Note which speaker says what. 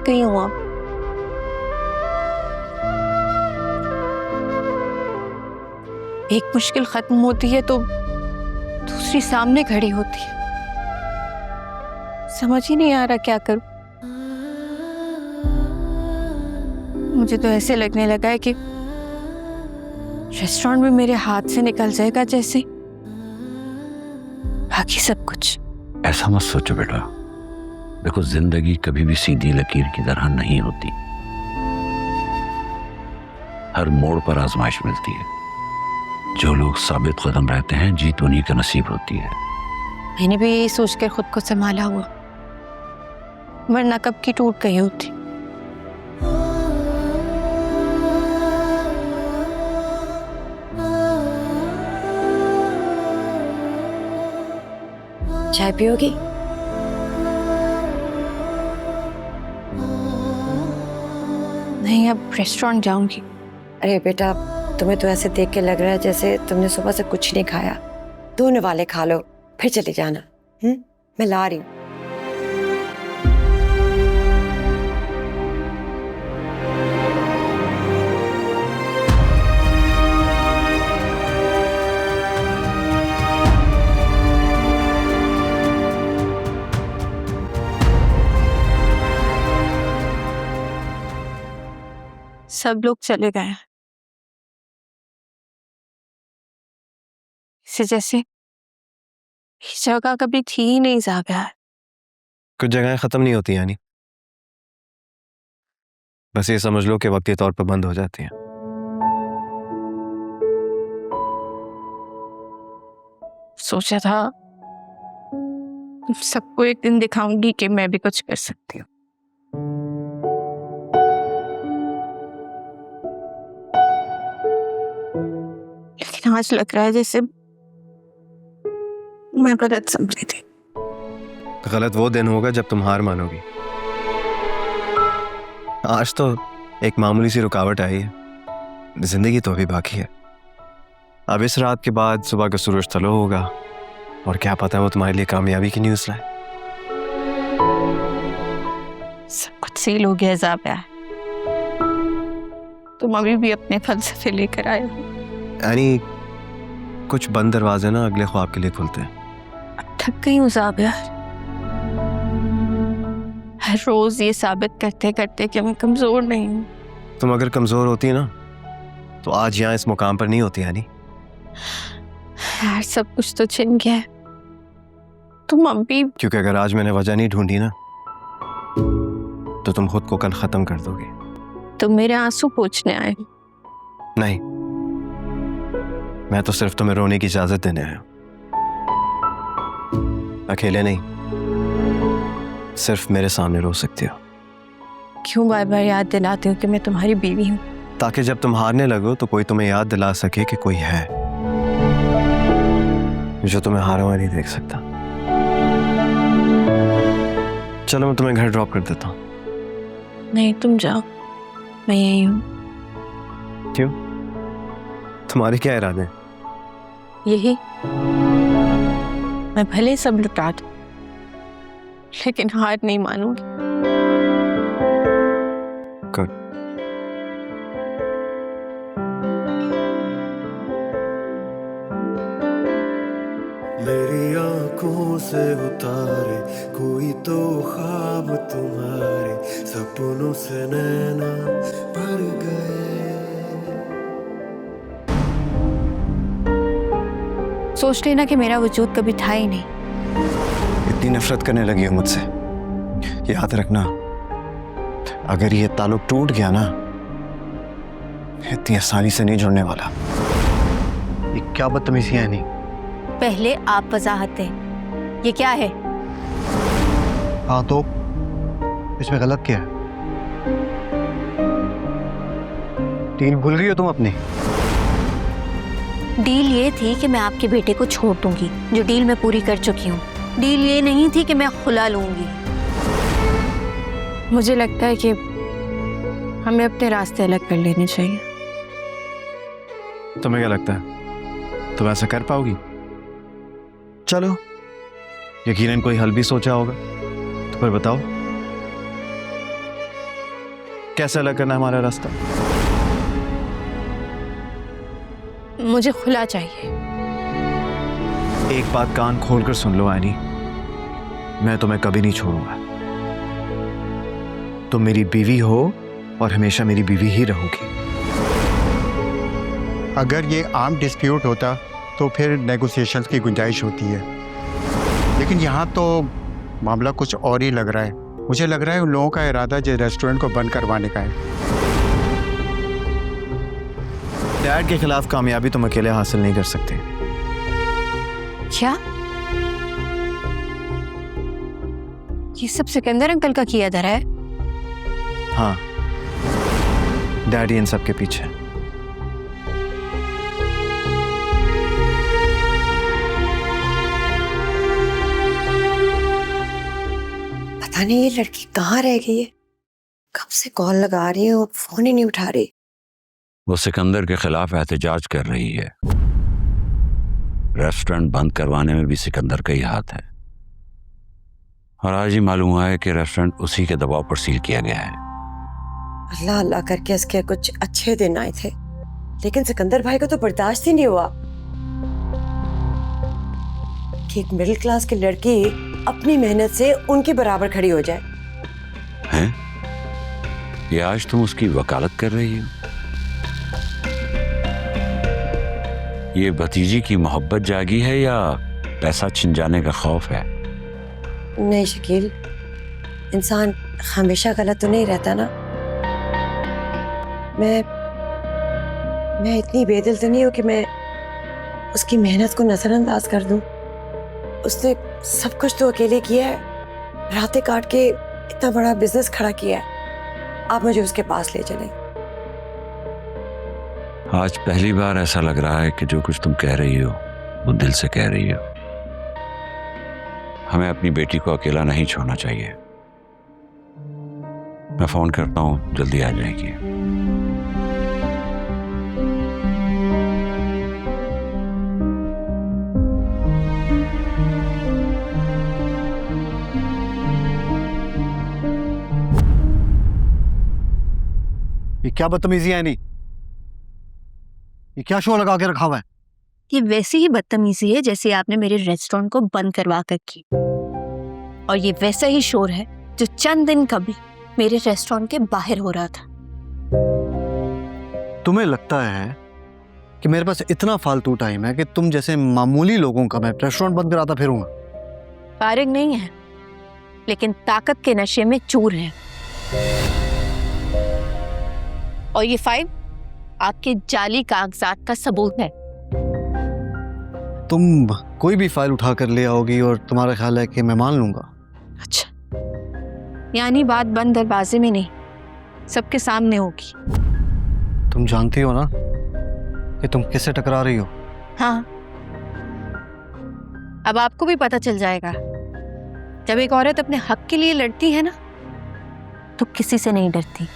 Speaker 1: थक गई हूँ अब। एक मुश्किल खत्म होती है तो दूसरी सामने खड़ी होती है। समझ ही नहीं आ रहा क्या करूं। मुझे तो ऐसे लगने लगा है कि रेस्टोरेंट भी मेरे हाथ से निकल जाएगा जैसे, बाकी सब कुछ।
Speaker 2: ऐसा मत सोचो बेटा, देखो जिंदगी कभी भी सीधी लकीर की तरह नहीं होती। हर मोड़ पर आजमाइश मिलती है। जो लोग साबित कदम रहते हैं, जीत उन्हीं का नसीब होती है।
Speaker 1: मैंने भी यही सोचकर खुद को संभाला हुआ, वरना कब की टूट गई होती। चाय पियोगी? नहीं, अब रेस्टोरेंट जाऊंगी।
Speaker 3: अरे बेटा, तुम्हें तो ऐसे देख के लग रहा है जैसे तुमने सुबह से कुछ नहीं खाया। दोनों वाले खा लो, फिर चले जाना। मैं ला रही हूँ।
Speaker 1: सब लोग चले गए हैं, इसे जैसे इस जगह कभी थी ही नहीं ज़ाबिया।
Speaker 4: कुछ जगहें खत्म नहीं होती यानी, बस ये समझ लो कि वक्ती तौर पर बंद हो जाती हैं।
Speaker 1: सोचा था सबको एक दिन दिखाऊंगी कि मैं भी कुछ कर सकती हूँ। लेकिन आज लग रहा है जैसे मैं गलत समझी थी।
Speaker 4: गलत वो दिन होगा जब तुम हार मानोगी। आज तो एक मामूली सी रुकावट आई है, जिंदगी तो अभी बाकी है। अब इस रात के बाद सुबह का सूरज तलो होगा और क्या पता वो तुम्हारे लिए कामयाबी की न्यूज़ लाए।
Speaker 1: सब कुछ सील हो गया ज़ाबिया। तुम अभी भी अपने फलसफे लेकर आए हो।
Speaker 4: यानी कुछ बंद दरवाजे ना अगले ख्वाब के लिए खुलते हैं।
Speaker 1: अब थक गई हूँ ज़ाबिया, हर रोज ये साबित करते करते कि मैं कमजोर नहीं हूँ।
Speaker 4: तुम अगर कमजोर होती ना तो आज यहाँ इस मुकाम पर नहीं होती यानी।
Speaker 1: यार सब कुछ तो छिन गया है। तुम अभी,
Speaker 4: क्योंकि अगर आज मैंने वजह नहीं ढूंढी ना तो तुम खुद को कल खत्म कर दोगे।
Speaker 1: तुम मेरे आंसू पोंछने आए हो।
Speaker 4: नहीं, मैं तो सिर्फ तुम्हें रोने की इजाजत देने आया हूं। अकेले नहीं, सिर्फ मेरे सामने रो सकती हो।
Speaker 1: क्यों बार बार याद दिलाते हो कि मैं तुम्हारी बीवी हूँ?
Speaker 4: ताकि जब तुम हारने लगो तो कोई तुम्हें याद दिला सके कि कोई है जो तुम्हें हारा हुआ नहीं देख सकता। चलो मैं तुम्हें घर ड्रॉप कर देता हूँ।
Speaker 1: नहीं तुम जाओ, मैं यही हूँ।
Speaker 4: क्यों? तुम्हारे क्या इरादे हैं?
Speaker 1: यही, मैं भले सब लुटा दूं लेकिन हार नहीं मानूंगी।
Speaker 4: Good.
Speaker 5: मेरी आंखों से उतारे कोई तो ख्वाब तुम्हारे, सपनों से नैना भर गए।
Speaker 1: सोच लेना कि मेरा वजूद कभी था ही नहीं।
Speaker 4: इतनी नफरत करने लगी हो मुझसे, याद रखना अगर ये ताल्लुक टूट गया ना, इतनी आसानी से नहीं जुड़ने वाला। ये क्या बदतमीजी है? नहीं,
Speaker 1: पहले आप वजाहत दें, ये क्या है?
Speaker 4: हाँ तो इसमें गलत क्या है? डील भूल गई हो तुम अपनी?
Speaker 1: डील ये थी कि मैं आपके बेटे को छोड़ दूंगी, जो डील मैं पूरी कर चुकी हूँ। डील ये नहीं थी कि मैं खुला लूंगी। मुझे लगता है कि हमें अपने रास्ते अलग कर लेने चाहिए।
Speaker 4: तुम्हें क्या लगता है तुम ऐसा कर पाओगी? चलो, यकीनन कोई हल भी सोचा होगा, तो फिर बताओ। कैसे अलग करना है हमारा रास्ता?
Speaker 1: मुझे खुला चाहिए।
Speaker 4: एक बात कान खोलकर सुन लो आनी, मैं तुम्हें कभी नहीं छोड़ूंगा। तुम मेरी बीवी हो और हमेशा मेरी बीवी ही रहोगी।
Speaker 6: अगर ये आम डिस्प्यूट होता तो फिर नेगोशिएशंस की गुंजाइश होती है, लेकिन यहाँ तो मामला कुछ और ही लग रहा है। मुझे लग रहा है उन लोगों का इरादा जो रेस्टोरेंट को बंद करवाने का है।
Speaker 4: डैड के खिलाफ कामयाबी तुम अकेले हासिल नहीं कर सकते।
Speaker 1: क्या ये सब सिकंदर अंकल का किया धरा है?
Speaker 4: हाँ, डैडी इन सब के पीछे।
Speaker 3: पता नहीं ये लड़की कहाँ रह गई है। कब से कॉल लगा रही है, वो फोन ही नहीं उठा रही।
Speaker 2: वो सिकंदर के खिलाफ एहतजाज कर रही है। रेस्टोरेंट बंद करवाने में भी सिकंदर का ही हाथ है, और आज ही मालूम हुआ है कि रेस्टोरेंट उसी के दबाव पर सील किया गया है।
Speaker 3: अल्लाह अल्लाह करके इसके कुछ अच्छे दिन आए थे, लेकिन सिकंदर भाई को तो बर्दाश्त ही नहीं हुआ कि एक मिडिल क्लास की लड़की अपनी मेहनत से उनके बराबर खड़ी हो जाए।
Speaker 2: हैं? ये आज तुम उसकी वकालत कर रही हो? ये भतीजी की मोहब्बत जागी है या पैसा छिन जाने का खौफ है?
Speaker 3: नहीं शकील, इंसान हमेशा गलत तो नहीं रहता ना। मैं इतनी बेदिल तो नहीं हूं कि मैं उसकी मेहनत को नजरअंदाज कर दूं। उसने सब कुछ तो अकेले किया है, रातें काट के इतना बड़ा बिजनेस खड़ा किया है। आप मुझे उसके पास ले चलें।
Speaker 2: आज पहली बार ऐसा लग रहा है कि जो कुछ तुम कह रही हो वो दिल से कह रही हो। हमें अपनी बेटी को अकेला नहीं छोड़ना चाहिए। मैं फोन करता हूँ, जल्दी आ जाएगी।
Speaker 7: ये क्या बदतमीजी है? नहीं, ये क्या शो लगा के रखा हुआ है?
Speaker 1: ये वैसी ही बदतमीजी है जैसे आपने मेरे रेस्टोरेंट को बंद करवा कर की, और ये वैसा ही शोर है जो चंद दिन कभी मेरे रेस्टोरेंट के बाहर हो रहा था।
Speaker 7: तुम्हें लगता है कि मेरे पास इतना फालतू टाइम है कि तुम जैसे मामूली लोगों का मैं रेस्टोरेंट बंद कराता फिरूंगा?
Speaker 1: फारिग नहीं है, लेकिन ताकत के नशे में चूर है। और ये फाइल आपके जाली कागजात का सबूत है।
Speaker 7: तुम कोई भी फाइल उठा कर ले आओगी और तुम्हारा ख्याल है कि मैं मान लूंगा?
Speaker 1: अच्छा, यानी बात बंद दरवाजे में नहीं, सबके सामने होगी।
Speaker 7: तुम जानती हो ना कि तुम किससे टकरा रही हो?
Speaker 1: हाँ, अब आपको भी पता चल जाएगा। जब एक औरत अपने हक के लिए लड़ती है ना, तो किसी से नहीं डरती।